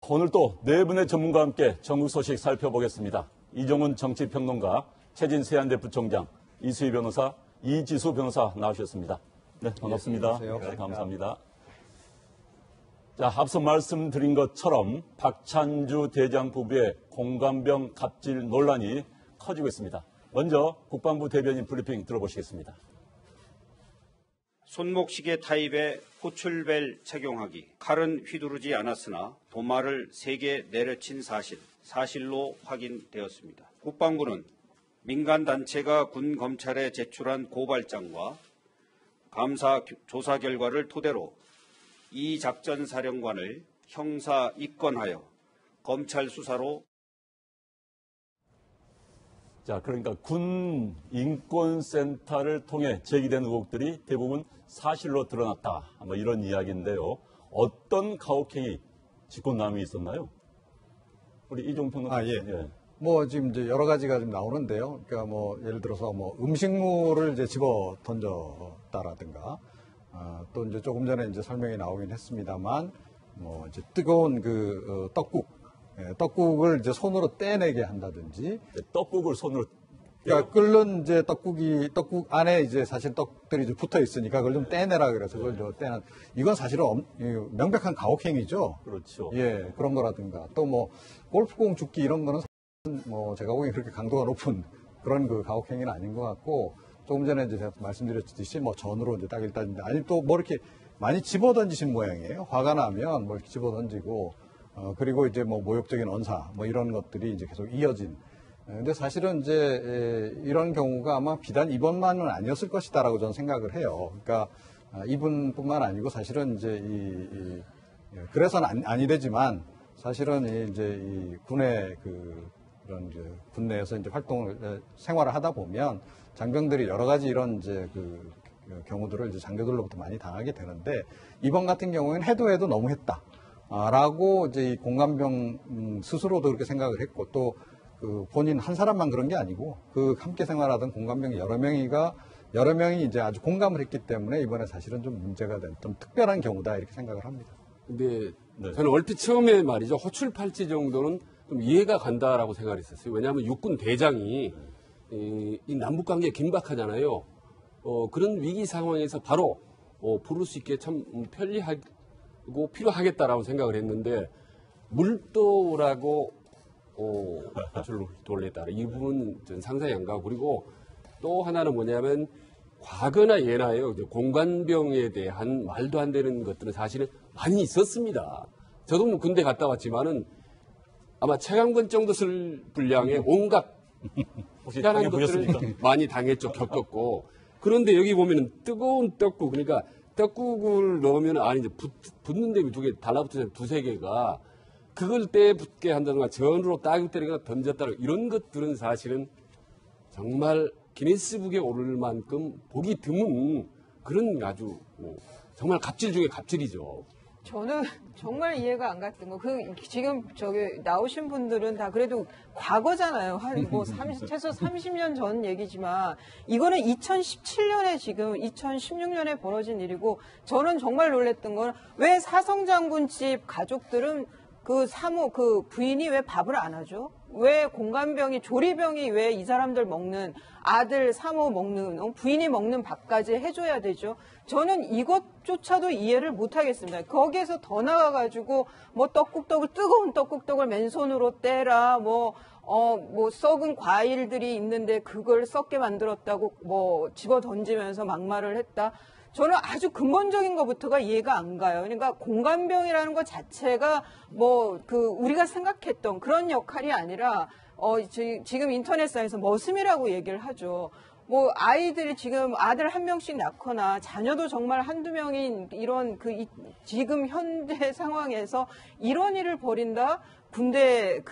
오늘 또 네 분의 전문가와 함께 전국 소식 살펴보겠습니다. 이종훈 정치평론가, 최진 세안대 부총장, 이수희 변호사, 이지수 변호사 나오셨습니다. 네, 반갑습니다. 네, 감사합니다. 자, 앞서 말씀드린 것처럼 박찬주 대장 부부의 공감병 갑질 논란이 커지고 있습니다. 먼저 국방부 대변인 브리핑 들어보시겠습니다. 손목시계 타입의 호출벨 착용하기, 칼은 휘두르지 않았으나 도마를 3개 내려친 사실로 확인되었습니다. 국방부는 민간단체가 군 검찰에 제출한 고발장과 감사 조사 결과를 토대로 이 작전사령관을 형사 입건하여 검찰 수사로. 자, 그러니까 군 인권센터를 통해 제기된 의혹들이 대부분 사실로 드러났다. 뭐 이런 이야기인데요. 어떤 가혹행위, 직권남용이 있었나요? 우리 이종훈 평론가. 예. 뭐 지금 이제 여러 가지가 좀 나오는데요. 그러니까 뭐 예를 들어서 뭐 음식물을 이제 집어 던졌다라든가, 또 이제 조금 전에 이제 설명이 나오긴 했습니다만, 뭐 이제 뜨거운 떡국을 이제 손으로 떼내게 한다든지. 떡국을 손으로. 그러니까 끓는 이제 떡국 안에 이제 사실 떡들이 좀 붙어 있으니까 그걸 좀 떼내라 그래서 그걸 좀 떼는. 이건 사실은 명백한 가혹행위죠. 그렇죠. 예, 그런 거라든가. 또 뭐 골프공 줍기 이런 거는 뭐 제가 보기엔 그렇게 강도가 높은 그런 그 가혹행위는 아닌 것 같고, 조금 전에 이제 제가 말씀드렸듯이 뭐 전으로 이제 딱일 따진다. 아니 또 뭐 이렇게 많이 집어 던지신 모양이에요. 화가 나면 뭐 이렇게 집어 던지고, 그리고 이제 뭐 모욕적인 언사 뭐 이런 것들이 이제 계속 이어진. 근데 사실은 이제 이런 경우가 아마 비단 이번만은 아니었을 것이다라고 저는 생각을 해요. 그러니까 이분뿐만 아니고 사실은 이제 그래서는 아니되지만 사실은 이제 이 군의 이런 이제 군 내에서 이제 생활을 하다 보면 장병들이 여러 가지 이런 이제 경우들을 이제 장교들로부터 많이 당하게 되는데, 이번 같은 경우에는 해도 너무했다. 라고 이제 이 공감병 스스로도 그렇게 생각을 했고, 또 본인 한 사람만 그런 게 아니고 함께 생활하던 공감병 여러 명이 이제 아주 공감을 했기 때문에 이번에 사실은 좀 문제가 된 좀 특별한 경우다 이렇게 생각을 합니다. 근데 저는 얼핏 처음에 말이죠, 호출팔찌 정도는 좀 이해가 간다라고 생각을 했었어요. 왜냐하면 육군 대장이 이 남북 관계 긴박하잖아요. 그런 위기 상황에서 바로 부를 수 있게 참 편리하고 필요하겠다라고 생각을 했는데, 물도라고 호출을 돌렸다. 이 부분은 전 상상이 안 가고, 그리고 또 하나는 뭐냐면 과거나 예나요, 공관병에 대한 말도 안 되는 것들은 사실은 많이 있었습니다. 저도 뭐 군대 갔다 왔지만은 아마 체감권 정도 쓸 분량의 온갖 희한한 것들을 많이 당했죠, 겪었고. 그런데 여기 보면은 뜨거운 떡국, 그러니까 떡국을 넣으면 안에 이제 붙는 데비 달라붙어서 2-3개가 그걸 때 붙게 한다든가 전으로 따귀 때리거나 던졌다든가 이런 것들은 사실은 정말 기네스북에 오를 만큼 보기 드문 그런 아주 정말 갑질 중에 갑질이죠. 저는 정말 이해가 안 갔던 거. 지금 나오신 분들은 다 그래도 과거잖아요. 최소 30년 전 얘기지만, 이거는 2017년에 지금 2016년에 벌어진 일이고, 저는 정말 놀랬던 건 왜 사성장군 집 가족들은 부인이 왜 밥을 안 하죠? 왜 공감병이, 조리병이 왜 이 사람들 먹는, 아들, 사모 먹는, 부인이 먹는 밥까지 해줘야 되죠? 저는 이것조차도 이해를 못 하겠습니다. 거기에서 더 나가가지고, 뜨거운 떡국떡을 맨손으로 떼라, 썩은 과일들이 있는데 그걸 썩게 만들었다고, 집어 던지면서 막말을 했다. 저는 아주 근본적인 것부터가 이해가 안 가요. 그러니까 공감병이라는 것 자체가 우리가 생각했던 그런 역할이 아니라, 지금 인터넷상에서 머슴이라고 얘기를 하죠. 아이들이 지금 아들 1명씩 낳거나 자녀도 정말 1-2명인 이런 지금 현재 상황에서 이런 일을 벌인다? 군대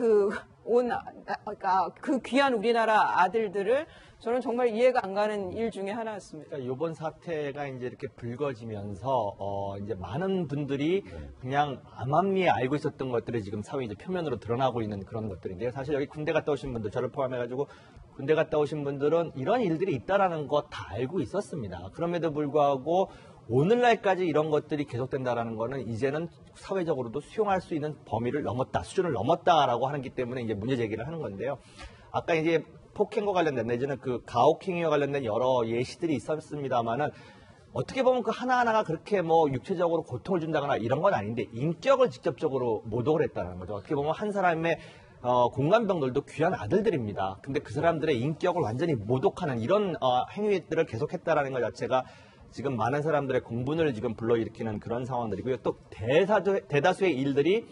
귀한 우리나라 아들들을, 저는 정말 이해가 안 가는 일 중에 하나였습니다. 그러니까 이번 사태가 이제 이렇게 불거지면서 이제 많은 분들이 그냥 암암리에 알고 있었던 것들이 지금 사회 이제 표면으로 드러나고 있는 그런 것들인데요. 사실 여기 군대 갔다 오신 분들, 저를 포함해가지고 군대 갔다 오신 분들은 이런 일들이 있다라는 거 다 알고 있었습니다. 그럼에도 불구하고 오늘날까지 이런 것들이 계속된다라는 거는 이제는 사회적으로도 수용할 수 있는 범위를 넘었다, 수준을 넘었다라고 하기 때문에 이제 문제 제기를 하는 건데요. 아까 이제 폭행과 관련된 내지는 그 가혹행위와 관련된 여러 예시들이 있었습니다만은 어떻게 보면 그 하나하나가 그렇게 뭐 육체적으로 고통을 준다거나 이런 건 아닌데 인격을 직접적으로 모독을 했다는 거죠. 어떻게 보면 한 사람의 공감병들도 귀한 아들들입니다. 근데 그 사람들의 인격을 완전히 모독하는 이런 행위들을 계속했다라는 것 자체가 지금 많은 사람들의 공분을 지금 불러일으키는 그런 상황들이고요. 또 대다수의 일들이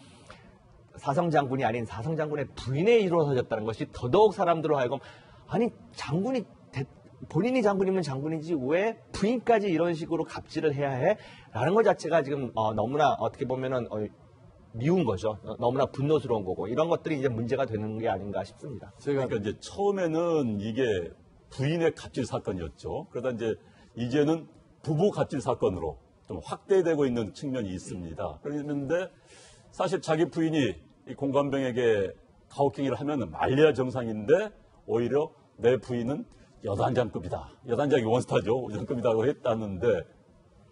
사성 장군이 아닌 사성 장군의 부인에 이루어졌다는 것이 더더욱 사람들로 하여금 아니 장군이 본인이 장군이면 장군이지 왜 부인까지 이런 식으로 갑질을 해야 해? 라는 것 자체가 지금 너무나 어떻게 보면은 미운 거죠. 너무나 분노스러운 거고 이런 것들이 이제 문제가 되는 게 아닌가 싶습니다. 그러니까 이제 처음에는 이게 부인의 갑질 사건이었죠. 그러다 이제는 부부 갑질 사건으로 좀 확대되고 있는 측면이 있습니다. 그런데 사실 자기 부인이 이 공관병에게 가혹행위를 하면 말려야 정상인데 오히려 내 부인은 여단장급이다. 여단장이 원스타죠. 여단장급이라고 했다는데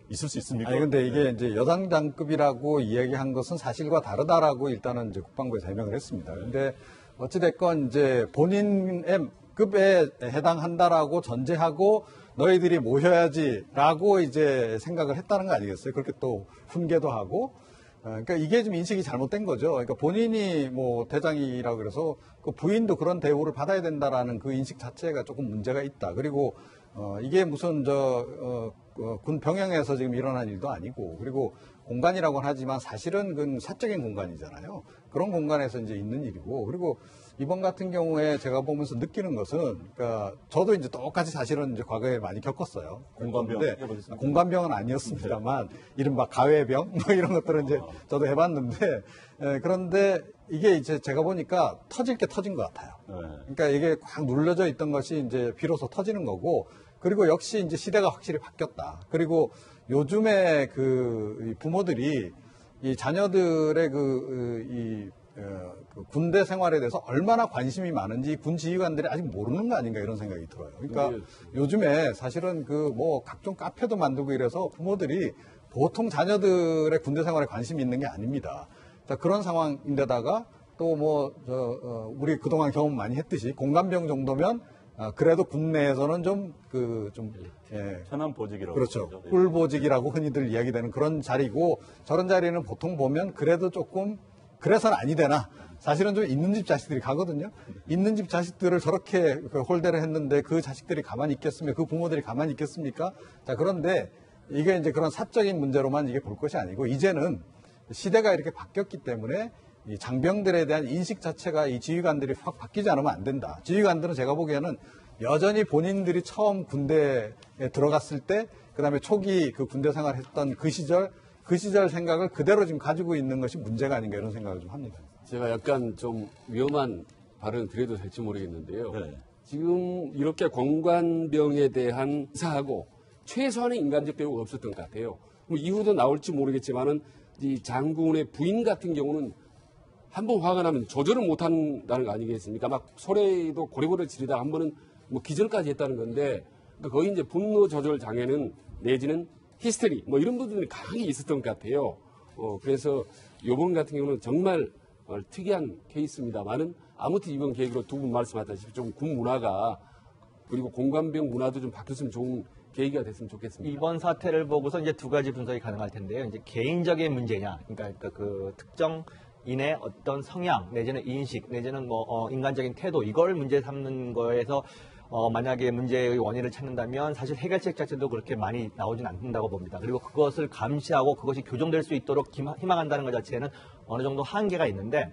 있을 수 있습니까? 아니 근데 이게 이제 여단장급이라고 이야기한 것은 사실과 다르다라고 일단은 이제 국방부에서 해명을 했습니다. 근데 어찌됐건 이제 본인의 급에 해당한다라고 전제하고 너희들이 모셔야지라고 이제 생각을 했다는 거 아니겠어요? 그렇게 또 훈계도 하고. 그러니까 이게 좀 인식이 잘못된 거죠. 그러니까 본인이 뭐 대장이라고 그래서 그 부인도 그런 대우를 받아야 된다라는 그 인식 자체가 조금 문제가 있다. 그리고 이게 무슨 군 병영에서 지금 일어난 일도 아니고 그리고 공간이라고는 하지만 사실은 그건 사적인 공간이잖아요. 그런 공간에서 이제 있는 일이고 그리고 이번 같은 경우에 제가 보면서 느끼는 것은 그러니까 저도 이제 똑같이 사실은 이제 과거에 많이 겪었어요. 공관병 해보셨습니까? 공관병은 아니었습니다만 이른바 가외병 뭐 이런 것들은 이제 저도 해봤는데 그런데 이게 이제 제가 보니까 터질 게 터진 것 같아요. 그러니까 이게 확 눌러져 있던 것이 이제 비로소 터지는 거고 그리고 역시 이제 시대가 확실히 바뀌었다. 그리고 요즘에 그 부모들이 이 자녀들의 그 군대 생활에 대해서 얼마나 관심이 많은지 군 지휘관들이 아직 모르는 거 아닌가 이런 생각이 들어요. 그러니까 요즘에 사실은 그 뭐 각종 카페도 만들고 이래서 부모들이 보통 자녀들의 군대 생활에 관심이 있는 게 아닙니다. 자, 그런 상황인데다가 또 뭐 우리 그동안 경험 많이 했듯이 공관병 정도면 그래도 군내에서는 천안 보직이라고 그렇죠. 그러죠. 꿀보직이라고 흔히들 이야기되는 그런 자리고 저런 자리는 보통 보면 그래도 조금 그래서는 아니 되나 사실은 좀 있는 집 자식들이 가거든요. 있는 집 자식들을 저렇게 홀대를 했는데 그 자식들이 가만히 있겠으며 그 부모들이 가만히 있겠습니까? 자, 그런데 이게 이제 그런 사적인 문제로만 이게 볼 것이 아니고 이제는 시대가 이렇게 바뀌었기 때문에 이 장병들에 대한 인식 자체가 이 지휘관들이 확 바뀌지 않으면 안 된다. 지휘관들은 제가 보기에는 여전히 본인들이 처음 군대에 들어갔을 때, 그 다음에 초기 그 군대 생활했던 그 시절 생각을 그대로 지금 가지고 있는 것이 문제가 아닌가 이런 생각을 좀 합니다. 제가 약간 좀 위험한 발언을 드려도 될지 모르겠는데요. 네. 지금 이렇게 공관병에 대한 사하고 최소한의 인간적 대우가 없었던 것 같아요. 뭐 이후도 나올지 모르겠지만은 이 장군의 부인 같은 경우는 한번 화가 나면 조절을 못한다는 거 아니겠습니까? 막 소리도 고래고래 지르다 한 번은 뭐 기절까지 했다는 건데 그러니까 거의 이제 분노 조절 장애는 내지는 히스테리 뭐 이런 부분들이 강하게 있었던 것 같아요. 그래서 이번 같은 경우는 정말 특이한 케이스입니다만은 아무튼 이번 계기로 두 분 말씀하셨다시피 좀 군 문화가 그리고 공관병 문화도 좀 바뀌었으면 좋은 계기가 됐으면 좋겠습니다. 이번 사태를 보고서 이제 두 가지 분석이 가능할 텐데요. 이제 개인적인 문제냐, 그러니까 그 특정인의 어떤 성향 내지는 인식 내지는 뭐 인간적인 태도 이걸 문제 삼는 거에서 만약에 문제의 원인을 찾는다면 사실 해결책 자체도 그렇게 많이 나오진 않는다고 봅니다. 그리고 그것을 감시하고 그것이 교정될 수 있도록 희망한다는 것 자체는 어느 정도 한계가 있는데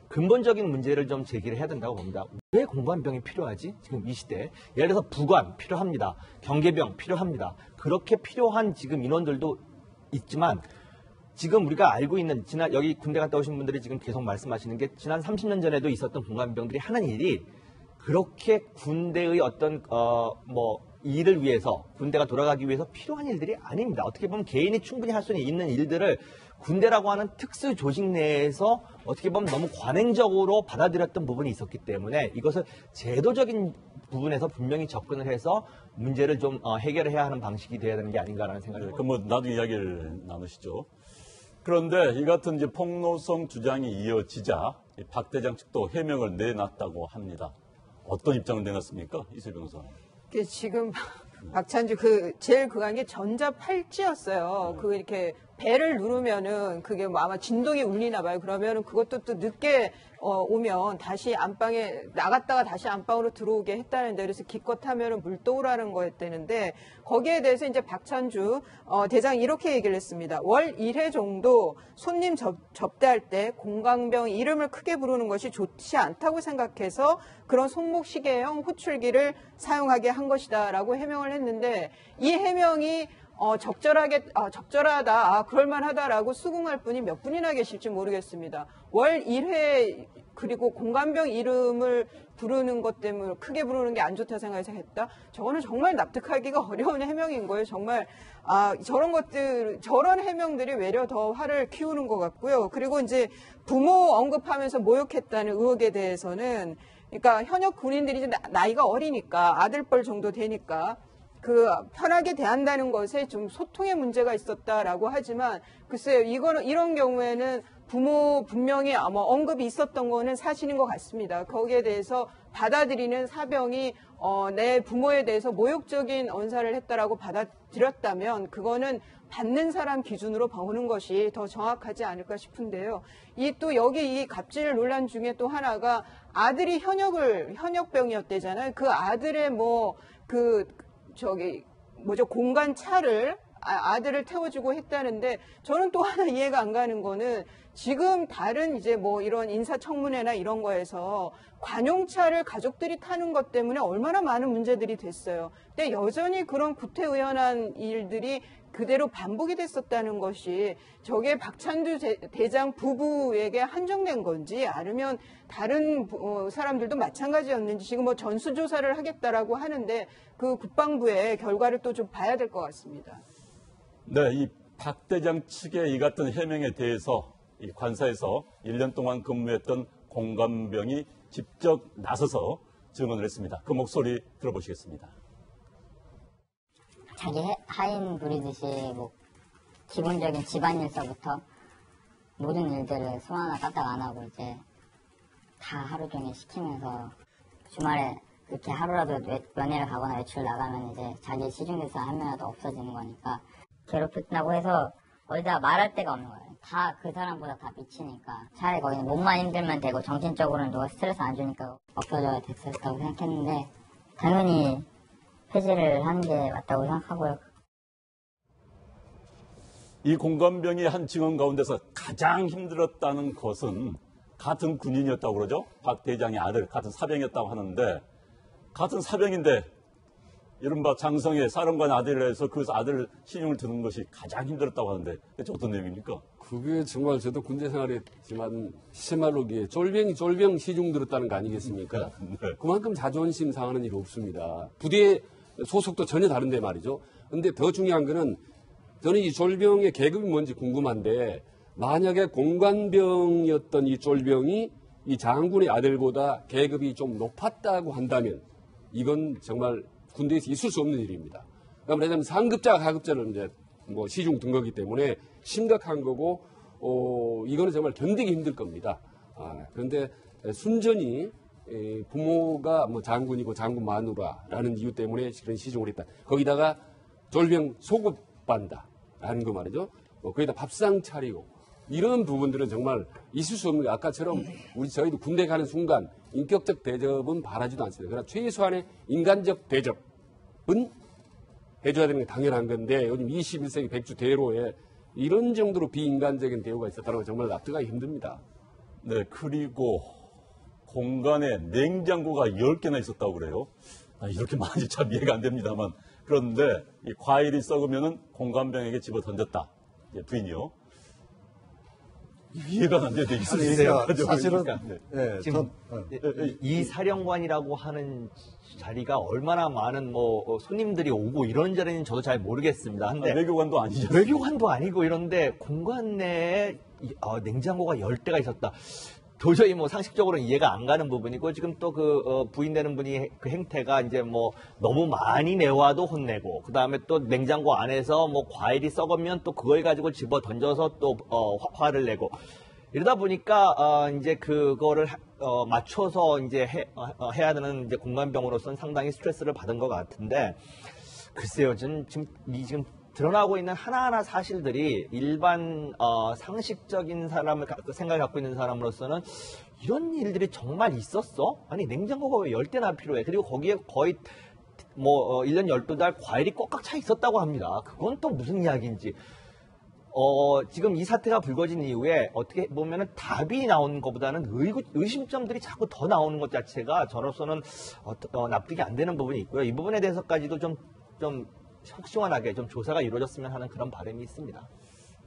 근본적인 문제를 좀 제기를 해야 된다고 봅니다. 왜 공관병이 필요하지? 지금 이 시대에. 예를 들어서 부관 필요합니다. 경계병 필요합니다. 그렇게 필요한 지금 인원들도 있지만 지금 우리가 알고 있는 여기 군대 갔다 오신 분들이 지금 계속 말씀하시는 게 지난 30년 전에도 있었던 공관병들이 하는 일이 그렇게 군대의 어떤 일을 위해서 군대가 돌아가기 위해서 필요한 일들이 아닙니다. 어떻게 보면 개인이 충분히 할 수 있는 일들을 군대라고 하는 특수 조직 내에서 어떻게 보면 너무 관행적으로 받아들였던 부분이 있었기 때문에 이것을 제도적인 부분에서 분명히 접근을 해서 문제를 좀 해결해야 하는 방식이 돼야 되는 게 아닌가라는 생각이 듭니다. 그럼 뭐 나중에 이야기를 나누시죠. 그런데 이 같은 이제 폭로성 주장이 이어지자 박 대장 측도 해명을 내놨다고 합니다. 어떤 입장을 내놨습니까? 이수희 변호사. 지금 박찬주 제일 그한 게 전자 팔찌였어요. 그 이렇게 배를 누르면은 그게 뭐 아마 진동이 울리나 봐요. 그러면은 그것도 또 늦게 오면 다시 안방에 나갔다가 다시 안방으로 들어오게 했다는데, 그래서 기껏 하면은 물도우라는 거였다는데, 거기에 대해서 이제 박찬주 대장이 이렇게 얘기를 했습니다. 월 1회 정도 손님 접대할 때 공강병 이름을 크게 부르는 것이 좋지 않다고 생각해서 그런 손목시계형 호출기를 사용하게 한 것이다라고 해명을 했는데, 이 해명이 적절하다, 그럴만하다라고 수긍할 분이 몇 분이나 계실지 모르겠습니다. 월 1회 그리고 공감병 이름을 부르는 것 때문에 크게 부르는 게 안 좋다 생각해서 했다. 저거는 정말 납득하기가 어려운 해명인 거예요. 정말 저런 해명들이 외려 더 화를 키우는 것 같고요. 그리고 이제 부모 언급하면서 모욕했다는 의혹에 대해서는, 그러니까 현역 군인들이 이제 나이가 어리니까 아들뻘 정도 되니까 편하게 대한다는 것에 좀 소통의 문제가 있었다라고 하지만, 글쎄요, 이런 경우에는 부모 분명히 언급이 있었던 거는 사실인 것 같습니다. 거기에 대해서 받아들이는 사병이 내 부모에 대해서 모욕적인 언사를 했다라고 받아들였다면 그거는 받는 사람 기준으로 보는 것이 더 정확하지 않을까 싶은데요. 여기 이 갑질 논란 중에 또 하나가 아들이 현역병이었대잖아요. 그 아들의 공간 차를 아들을 태워주고 했다는데, 저는 또 하나 이해가 안 가는 거는 지금 다른 이제 이런 인사청문회나 이런 거에서 관용차를 가족들이 타는 것 때문에 얼마나 많은 문제들이 됐어요. 근데 여전히 그런 구태의연한 일들이 그대로 반복이 됐었다는 것이 저게 박찬주 대장 부부에게 한정된 건지 아니면 다른 사람들도 마찬가지였는지, 지금 전수조사를 하겠다라고 하는데 그 국방부의 결과를 또 좀 봐야 될 것 같습니다. 네, 이 박 대장 측의 이 같은 해명에 대해서 이 관사에서 1년 동안 근무했던 공감병이 직접 나서서 증언을 했습니다. 그 목소리 들어보시겠습니다. 자기 하인 부리듯이 기본적인 집안일서부터 모든 일들을 손 하나 까딱 안 하고 이제 다 하루 종일 시키면서, 주말에 그렇게 하루라도 면회를 가거나 외출 나가면 이제 자기 시중에서 한 명이라도 없어지는 거니까 괴롭혔다고 해서 어디다 말할 데가 없는 거예요. 다 그 사람보다 다 미치니까 차라리 거기는 몸만 힘들면 되고 정신적으로는 누가 스트레스 안 주니까 없어져야 됐었다고 생각했는데, 당연히 폐지를 하는 게 맞다고 생각하고요. 이 공감병이 한 증언 가운데서 가장 힘들었다는 것은 같은 군인이었다고 그러죠. 박 대장의 아들, 같은 사병이었다고 하는데, 같은 사병인데 이른바 장성의 사령관 아들이라 해서 그 아들 신용을 드는 것이 가장 힘들었다고 하는데, 대체 어떤 내용입니까? 그게 정말 저도 군대 생활했지만 시말로기에 쫄병 시중 들었다는 거 아니겠습니까? 네. 그만큼 자존심 상하는 일이 없습니다. 부대 소속도 전혀 다른데 말이죠. 근데 더 중요한 거는 저는 이 쫄병의 계급이 뭔지 궁금한데, 만약에 공관병이었던 이 쫄병이 이 장군의 아들보다 계급이 좀 높았다고 한다면 이건 정말 군대에서 있을 수 없는 일입니다. 그러니까 상급자, 하급자는 이제 시중 든 거기 때문에 심각한 거고, 이거는 정말 견디기 힘들 겁니다. 그런데 순전히 부모가 장군이고 장군 마누라라는 이유 때문에 그런 시중을 했다. 거기다가 졸병 소급반다라는 거 말이죠. 거기다 밥상 차리고 이런 부분들은 정말 있을 수 없는 게, 아까처럼 저희도 군대 가는 순간 인격적 대접은 바라지도 않습니다. 그러나 최소한의 인간적 대접은 해줘야 되는 게 당연한 건데, 요즘 21세기 백주 대로에 이런 정도로 비인간적인 대우가 있었다는 건 정말 납득하기 힘듭니다. 네, 그리고 공간에 냉장고가 10개나 있었다고 그래요. 이렇게 많이 참 이해가 안 됩니다만, 그런데 이 과일이 썩으면은 공관병에게 집어 던졌다. 부인이요. 이해가 안 되는데 있을 수 아니, 있어요. 그러니까 사실은 네. 예, 지금 전, 이 사령관이라고 하는 자리가 얼마나 많은 뭐 손님들이 오고 이런 자리는 저도 잘 모르겠습니다. 근데 외교관도 아니죠. 외교관도 아니고 이런데 공관 내에 냉장고가 10대가 있었다. 도저히 뭐 상식적으로는 이해가 안 가는 부분이고 지금 또 그 부인되는 분이 그 행태가 이제 뭐 너무 많이 내와도 혼내고 그 다음에 또 냉장고 안에서 뭐 과일이 썩으면 또 그걸 가지고 집어 던져서 또 화를 내고 이러다 보니까 이제 그거를 맞춰서 이제 해야 되는 이제 공관병으로서는 상당히 스트레스를 받은 것 같은데 글쎄요 지금 드러나고 있는 하나하나 사실들이 일반 상식적인 생각을 갖고 있는 사람으로서는 이런 일들이 정말 있었어? 아니 냉장고가 왜 10대나 필요해? 그리고 거기에 거의 뭐 1년 12달 과일이 꽉꽉 차 있었다고 합니다. 그건 또 무슨 이야기인지. 지금 이 사태가 불거진 이후에 어떻게 보면은 답이 나오는 것보다는 의심점들이 자꾸 더 나오는 것 자체가 저로서는 납득이 안 되는 부분이 있고요. 이 부분에 대해서까지도 좀 속 시원하게 좀 조사가 이루어졌으면 하는 그런 바람이 있습니다.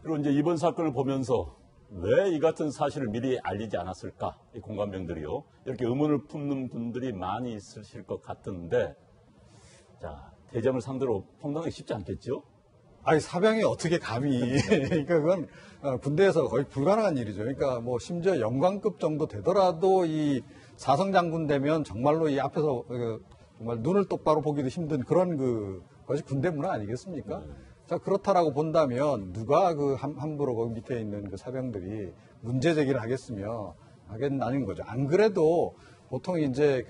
그리고 이제 이번 사건을 보면서 왜 이 같은 사실을 미리 알리지 않았을까? 이 공관병들이요. 이렇게 의문을 품는 분들이 많이 있으실 것 같은데, 자, 대장을 상대로 평당하기 쉽지 않겠죠? 아니, 사병이 어떻게 감히. 그러니까 그건 군대에서 거의 불가능한 일이죠. 그러니까 뭐 심지어 영관급 정도 되더라도 이 사성장군 되면 정말로 이 앞에서 정말 눈을 똑바로 보기도 힘든 그런 그것이 군대 문화 아니겠습니까? 자, 그렇다라고 본다면 누가 함부로 거기 밑에 있는 그 사병들이 문제 제기를 하겠냐는 거죠. 안 그래도 보통 이제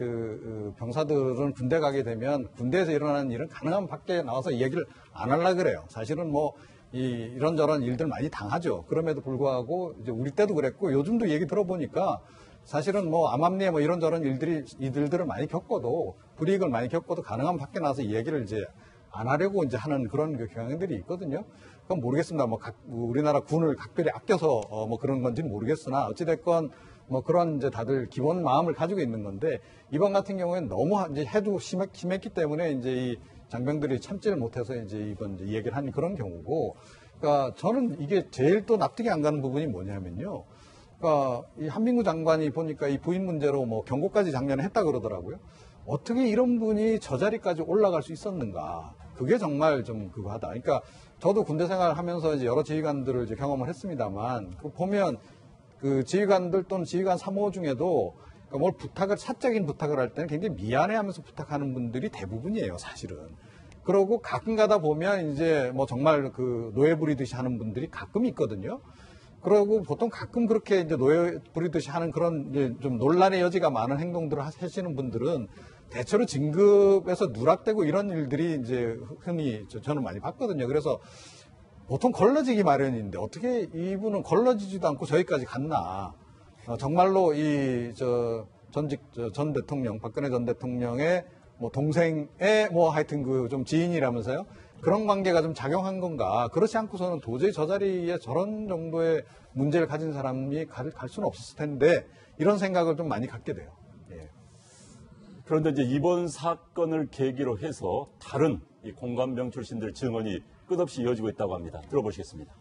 병사들은 군대 가게 되면 군대에서 일어나는 일은 가능하면 밖에 나와서 얘기를 안 하려고 그래요. 사실은 뭐 이런저런 일들 많이 당하죠. 그럼에도 불구하고 이제 우리 때도 그랬고 요즘도 얘기 들어보니까 사실은 뭐 암암리에 뭐 이런저런 이들을 많이 겪어도 불이익을 많이 겪어도 가능하면 밖에 나와서 얘기를 이제 안 하려고 이제 하는 그런 경향들이 있거든요. 그건 모르겠습니다. 뭐 우리나라 군을 각별히 아껴서 뭐 그런 건지는 모르겠으나 어찌됐건 뭐 그런 이제 다들 기본 마음을 가지고 있는 건데 이번 같은 경우에는 너무 이제 해도 심했기 때문에 이제 이 장병들이 참지를 못해서 이제 이번 이제 얘기를 하는 그런 경우고, 그러니까 저는 이게 제일 또 납득이 안 가는 부분이 뭐냐면요. 그러니까 이 한민구 장관이 보니까 이 부인 문제로 뭐 경고까지 작년에 했다 그러더라고요. 어떻게 이런 분이 저 자리까지 올라갈 수 있었는가? 그게 정말 좀 그거하다. 그러니까 저도 군대 생활을 하면서 이제 여러 지휘관들을 이제 경험을 했습니다만, 보면 그 지휘관들 또는 지휘관 3호 중에도 그러니까 뭘 사적인 부탁을 할 때는 굉장히 미안해하면서 부탁하는 분들이 대부분이에요, 사실은. 그러고 가끔 가다 보면 이제 뭐 정말 그 노예 부리듯이 하는 분들이 가끔 있거든요. 그러고 보통 가끔 그렇게 이제 노예 부리듯이 하는 그런 이제 좀 논란의 여지가 많은 행동들을 하시는 분들은 대체로 진급에서 누락되고 이런 일들이 이제 흔히 저는 많이 봤거든요. 그래서 보통 걸러지기 마련인데 어떻게 이분은 걸러지지도 않고 저기까지 갔나. 정말로 전 대통령, 박근혜 전 대통령의 뭐 동생의 뭐 하여튼 좀 지인이라면서요. 그런 관계가 좀 작용한 건가. 그렇지 않고서는 도저히 저 자리에 저런 정도의 문제를 가진 사람이 갈 수는 없었을 텐데 이런 생각을 좀 많이 갖게 돼요. 예. 그런데 이제 이번 사건을 계기로 해서 다른 이 공관병 출신들 증언이 끝없이 이어지고 있다고 합니다. 들어보시겠습니다.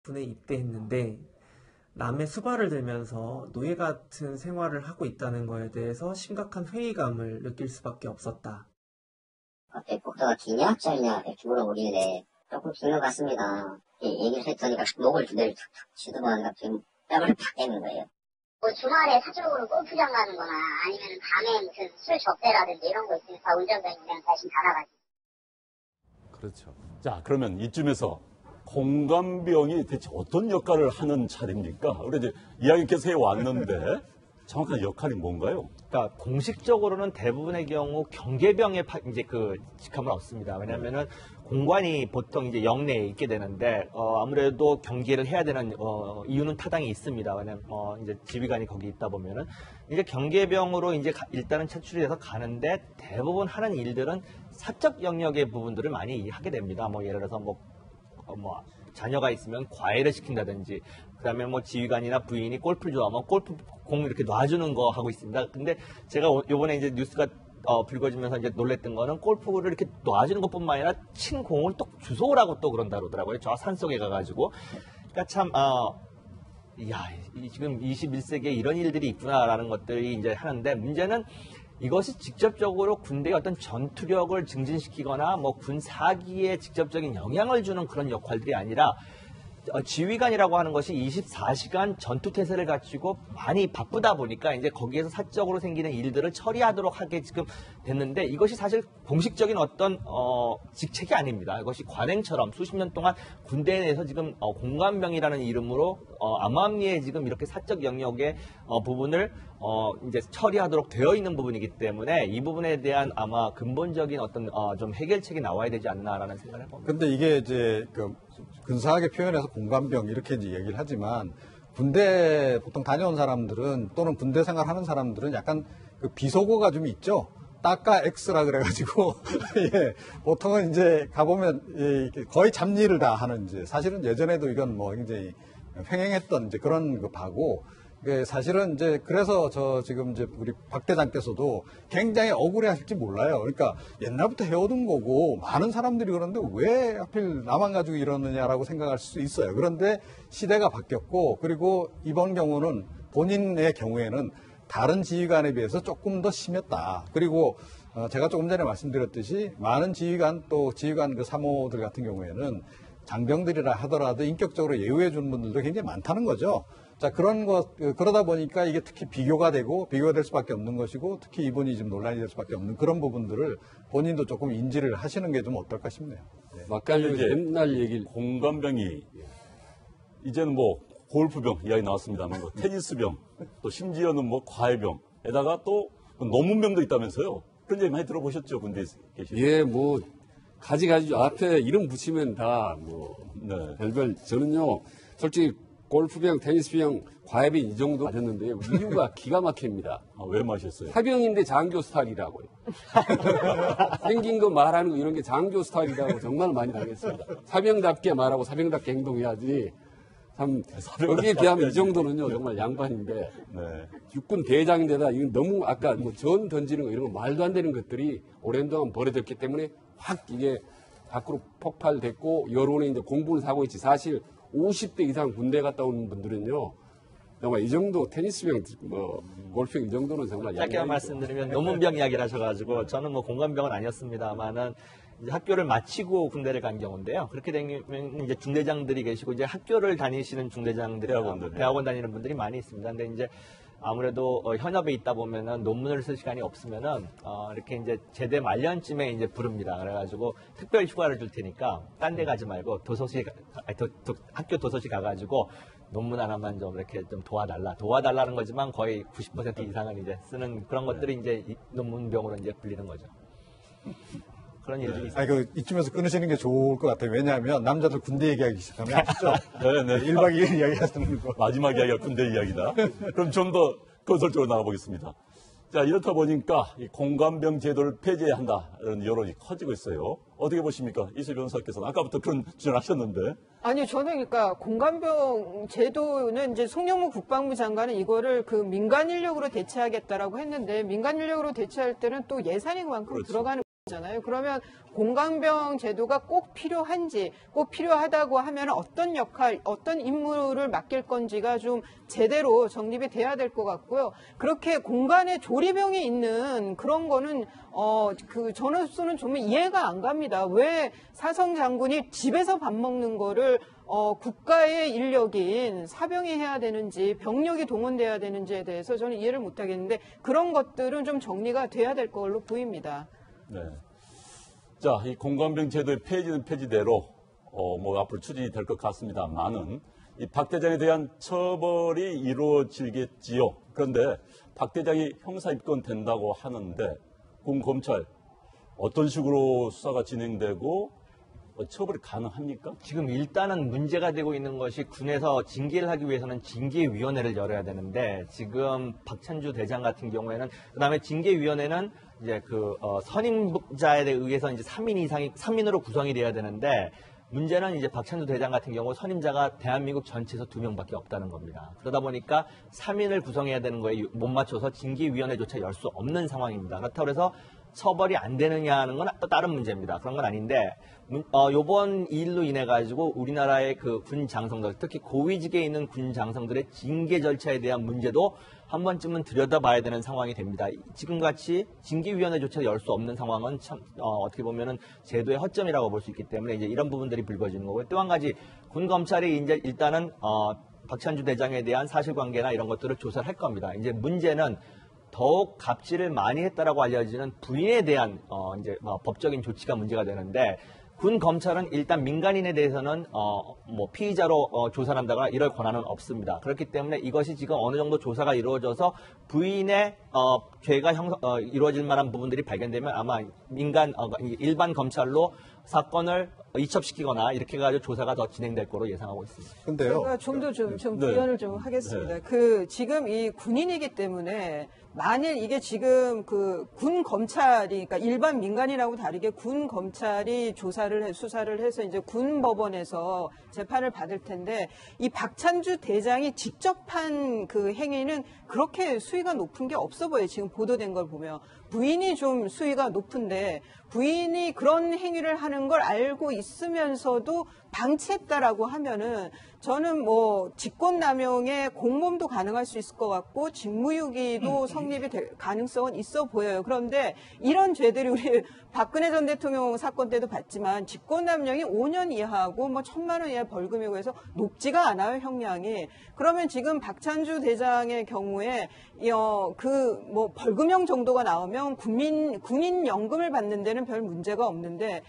군에 입대했는데 남의 수발을 들면서 노예 같은 생활을 하고 있다는 거에 대해서 심각한 회의감을 느낄 수밖에 없었다. 어때 복도가 기냐 짧냐 이렇게 물어보길래 조금 긴 것 같습니다. 얘기를 했더니 목을 두 대를 툭툭 치더만 지금 뺨을 팍 깨는 거예요. 뭐 주말에 사적으로 골프장 가는 거나 아니면 밤에 무슨 술 접대라든지 이런 거 있으니까 운전병이랑 대신 다 나가지. 그렇죠. 자, 그러면 이쯤에서 공관병이 대체 어떤 역할을 하는 차례입니까? 우리 이제 이야기 계속 해왔는데 정확한 역할이 뭔가요? 그러니까 공식적으로는 대부분의 경우 경계병의 이제 그 직함을 얻습니다. 왜냐하면은 공관이 보통 이제 영내에 있게 되는데 아무래도 경계를 해야 되는 이유는 타당히 있습니다. 왜냐면 이제 지휘관이 거기 있다 보면은 이제 경계병으로 이제 일단은 차출이 돼서 가는데 대부분 하는 일들은 사적 영역의 부분들을 많이 하게 됩니다. 뭐 예를 들어서 뭐 자녀가 있으면 과외를 시킨다든지, 그다음에 뭐 지휘관이나 부인이 골프를 좋아하면 골프 공 이렇게 놔주는 거 하고 있습니다. 근데 제가 요번에 이제 뉴스가 불거지면서 이제 놀랬던 거는 골프를 이렇게 놔주는 것뿐만 아니라 친 공을 또 주워오라고 또 그런다 그러더라고요. 저 산속에 가가지고. 그러니까 참 지금 21세기에 이런 일들이 있구나라는 것들이 이제 하는데 문제는 이것이 직접적으로 군대의 어떤 전투력을 증진시키거나 뭐 군 사기에 직접적인 영향을 주는 그런 역할들이 아니라 지휘관이라고 하는 것이 24시간 전투 태세를 갖추고 많이 바쁘다 보니까 이제 거기에서 사적으로 생기는 일들을 처리하도록 하게 지금 됐는데 이것이 사실 공식적인 어떤 직책이 아닙니다. 이것이 관행처럼 수십 년 동안 군대 내에서 지금 공관병이라는 이름으로 암암리에 지금 이렇게 사적 영역의 부분을 이제 처리하도록 되어 있는 부분이기 때문에 이 부분에 대한 아마 근본적인 어떤 좀 해결책이 나와야 되지 않나라는 생각을 해봅니다. 근데 이게 이제 근사하게 표현해서 공관병 이렇게 이제 얘기를 하지만 군대 보통 다녀온 사람들은 또는 군대 생활하는 사람들은 약간 그 비속어가 좀 있죠. 따까 X라 그래가지고 예, 보통은 이제 가보면 거의 잡일을 다 하는 이제 사실은 예전에도 이건 뭐 굉장히 횡행했던 이제 그런 그 바고 사실은 이제 그래서 저 지금 이제 우리 박 대장께서도 굉장히 억울해하실지 몰라요. 그러니까 옛날부터 해오던 거고 많은 사람들이 그러는데 왜 하필 나만 가지고 이러느냐라고 생각할 수 있어요. 그런데 시대가 바뀌었고 그리고 이번 경우는 본인의 경우에는 다른 지휘관에 비해서 조금 더 심했다. 그리고 제가 조금 전에 말씀드렸듯이 많은 지휘관 또 지휘관 그 사모들 같은 경우에는 장병들이라 하더라도 인격적으로 예우해 주는 분들도 굉장히 많다는 거죠. 자, 그러다 보니까 이게 특히 비교가 될 수밖에 없는 것이고, 특히 이분이 좀 논란이 될 수밖에 없는 그런 부분들을 본인도 조금 인지를 하시는 게 좀 어떨까 싶네요. 네. 막간이 옛날 얘기 공관병이, 이제는 뭐, 골프병 이야기 나왔습니다만, 뭐 테니스병, 또 심지어는 뭐, 과외병에다가 또 논문병도 있다면서요. 그런 얘기 많이 들어보셨죠, 군대에 계시죠? 예, 뭐, 가지가지 앞에 이름 붙이면 다, 뭐, 네. 별별, 저는요, 솔직히, 골프병, 테니스병, 과외병 이 정도 맞았는데요. 이유가 기가 막힙니다. 왜 마셨어요? 사병인데 장교 스타일이라고요. 생긴 거 말하는 거 이런 게 장교 스타일이라고 정말 많이 당했습니다. 사병답게 말하고 사병답게 행동해야지. 참, 여기에 비하면 이 정도는요, 정말 양반인데. 네. 육군 대장인데다, 이건 너무 아까 뭐 전 던지는 거 이런 거 말도 안 되는 것들이 오랜 동안 벌어졌기 때문에 확 이게 밖으로 폭발됐고, 여론에 이제 공분을 사고 있지. 사실 50대 이상 군대 갔다 오는 분들은요, 정말 이 정도 테니스병, 뭐, 골프병 이 정도는 정말 짧게 말씀드리면 논문병 이야기를 하셔가지고 저는 뭐 공관병은 아니었습니다만은 이제 학교를 마치고 군대를 간 경우인데요. 그렇게 되면 이제 중대장들이 계시고 이제 학교를 다니시는 중대장들이 대학원 다니는 분들이 많이 있습니다. 근데 이제 아무래도 현업에 있다 보면은 논문을 쓸 시간이 없으면은 이렇게 이제 제대 말년쯤에 이제 부릅니다. 그래가지고 특별 휴가를 줄 테니까 딴 데 가지 말고 학교 도서실 가가지고 논문 하나만 좀 이렇게 좀 도와달라는 거지만 거의 90% 이상은 이제 쓰는 그런 것들이 이제 논문병으로 이제 불리는 거죠. 그런 일들이 있어요. 이쯤에서 끊으시는 게 좋을 것 같아요. 왜냐하면 남자들 군대 얘기하기 시작하면 아시죠? 네네. 1박 2일 이야기하시는 거. 마지막 이야기가 군대 이야기다. 그럼 좀 더 건설적으로 나가보겠습니다. 자, 이렇다 보니까 이 공관병 제도를 폐지해야 한다는 여론이 커지고 있어요. 어떻게 보십니까? 이수희 변호사께서는 아까부터 그런 주장을 하셨는데. 아니요, 저는 그러니까 공관병 제도는 이제 송영무 국방부 장관은 이거를 그 민간 인력으로 대체하겠다라고 했는데 민간 인력으로 대체할 때는 또 예산이 그만큼 그렇죠. 들어가는 거잖아요. 그러면 공관병 제도가 꼭 필요한지, 꼭 필요하다고 하면 어떤 역할, 어떤 임무를 맡길 건지가 좀 제대로 정립이 돼야 될 것 같고요. 그렇게 공간에 조리병이 있는 그런 거는 저로서는 정말 이해가 안 갑니다. 왜 사성 장군이 집에서 밥 먹는 거를 국가의 인력인 사병이 해야 되는지 병력이 동원돼야 되는지에 대해서 저는 이해를 못 하겠는데 그런 것들은 좀 정리가 돼야 될 걸로 보입니다. 네. 자, 이 공관병 제도의 폐지는 폐지대로 뭐 앞으로 추진이 될 것 같습니다만은 이 박 대장에 대한 처벌이 이루어지겠지요. 그런데 박 대장이 형사 입건된다고 하는데 군 검찰 어떤 식으로 수사가 진행되고 처벌이 가능합니까? 지금 일단은 문제가 되고 있는 것이 군에서 징계를 하기 위해서는 징계위원회를 열어야 되는데 지금 박찬주 대장 같은 경우에는 그다음에 징계위원회는 이제 선임자에 의해서 이제 3인으로 구성이 돼야 되는데 문제는 이제 박찬주 대장 같은 경우 선임자가 대한민국 전체에서 2명밖에 없다는 겁니다. 그러다 보니까 3인을 구성해야 되는 거에 못 맞춰서 징계위원회조차 열 수 없는 상황입니다. 그렇다고 해서 처벌이 안 되느냐 하는 건 또 다른 문제입니다. 그런 건 아닌데 요번 일로 인해 가지고 우리나라의 그 군 장성들, 특히 고위직에 있는 군 장성들의 징계 절차에 대한 문제도 한 번쯤은 들여다봐야 되는 상황이 됩니다. 지금같이 징계위원회조차 열 수 없는 상황은 참 어떻게 보면은 제도의 허점이라고 볼 수 있기 때문에 이제 이런 부분들이 불거지는 거고요. 또 한 가지 군 검찰이 이제 일단은 박찬주 대장에 대한 사실관계나 이런 것들을 조사를 할 겁니다. 이제 문제는 더욱 갑질을 많이 했다라고 알려지는 부인에 대한 이제 법적인 조치가 문제가 되는데 군 검찰은 일단 민간인에 대해서는 뭐 피의자로 조사를 한다거나 이럴 권한은 없습니다. 그렇기 때문에 이것이 지금 어느 정도 조사가 이루어져서 부인의 죄가 이루어질 만한 부분들이 발견되면 아마 일반 검찰로 사건을 이첩시키거나 이렇게 해가지고 조사가 더 진행될 거로 예상하고 있습니다. 근데요. 제가 좀 더 부연을 좀 하겠습니다. 지금 이 군인이기 때문에 만일 이게 지금 그 군 검찰이, 그러니까 일반 민간이라고 다르게 군 검찰이 수사를 해서 이제 군 법원에서 재판을 받을 텐데 이 박찬주 대장이 직접 한 그 행위는 그렇게 수위가 높은 게 없어 보여요. 지금 보도된 걸 보면. 부인이 좀 수위가 높은데 부인이 그런 행위를 하는 걸 알고 있으면서도 방치했다라고 하면은 저는 뭐 직권남용의 공범도 가능할 수 있을 것 같고 직무유기도 성립이 될 가능성은 있어 보여요. 그런데 이런 죄들이 우리 박근혜 전 대통령 사건 때도 봤지만 직권남용이 5년 이하고 뭐 1,000만 원 이하 벌금이고 해서 높지가 않아요, 형량이. 그러면 지금 박찬주 대장의 경우에 그 뭐 벌금형 정도가 나오면 군인연금을 받는 데는 별 문제가 없는데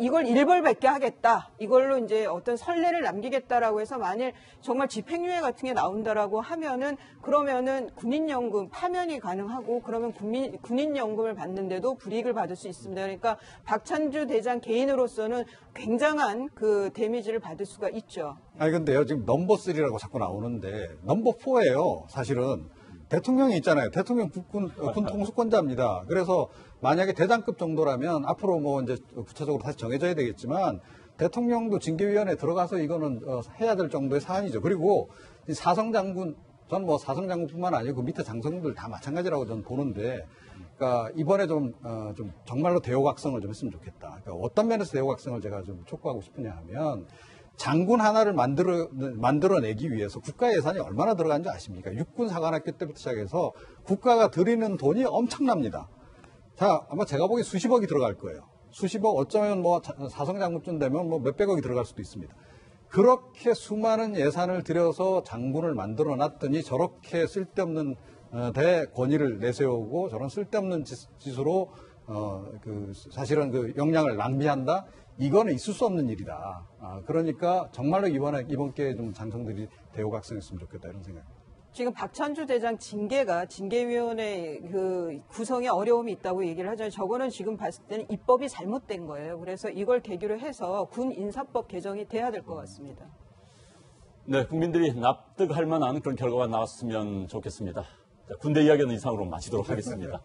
이걸 일벌백계 하겠다. 이걸로 이제 어떤 선례를 남기겠다라고 해서 만일 정말 집행유예 같은 게 나온다라고 하면은 그러면은 군인연금 파면이 가능하고 그러면 군인연금을 받는데도 불이익을 받을 수 있습니다. 그러니까 박찬주 대장 개인으로서는 굉장한 그 데미지를 받을 수가 있죠. 아니 근데요 지금 넘버 3라고 자꾸 나오는데 넘버 4예요. 사실은 대통령이 있잖아요. 대통령 군 통수권자입니다. 그래서 만약에 대장급 정도라면 앞으로 뭐 이제 구체적으로 다시 정해져야 되겠지만 대통령도 징계위원회에 들어가서 이거는 해야 될 정도의 사안이죠. 그리고 이 사성장군, 전 뭐 사성장군뿐만 아니고 그 밑에 장성들 다 마찬가지라고 저는 보는데, 그러니까 이번에 좀 정말로 대호각성을 좀 했으면 좋겠다. 그러니까 어떤 면에서 대호각성을 제가 좀 촉구하고 싶으냐 하면 장군 하나를 만들어내기 위해서 국가 예산이 얼마나 들어가는지 아십니까? 육군 사관학교 때부터 시작해서 국가가 들이는 돈이 엄청납니다. 자, 아마 제가 보기엔 수십억이 들어갈 거예요. 수십억, 어쩌면 뭐 사성장군쯤 되면 뭐 몇백억이 들어갈 수도 있습니다. 그렇게 수많은 예산을 들여서 장군을 만들어 놨더니 저렇게 쓸데없는 대권위를 내세우고 저런 쓸데없는 짓으로 사실은 그 역량을 낭비한다? 이거는 있을 수 없는 일이다. 그러니까 정말로 이번 기회에 좀 장성들이 대호각성했으면 좋겠다 이런 생각입니다. 지금 박찬주 대장 징계위원회 그 구성에 어려움이 있다고 얘기를 하잖아요. 저거는 지금 봤을 때는 입법이 잘못된 거예요. 그래서 이걸 계기로 해서 군 인사법 개정이 돼야 될 것 같습니다. 네, 국민들이 납득할 만한 그런 결과가 나왔으면 좋겠습니다. 자, 군대 이야기는 이상으로 마치도록 하겠습니다.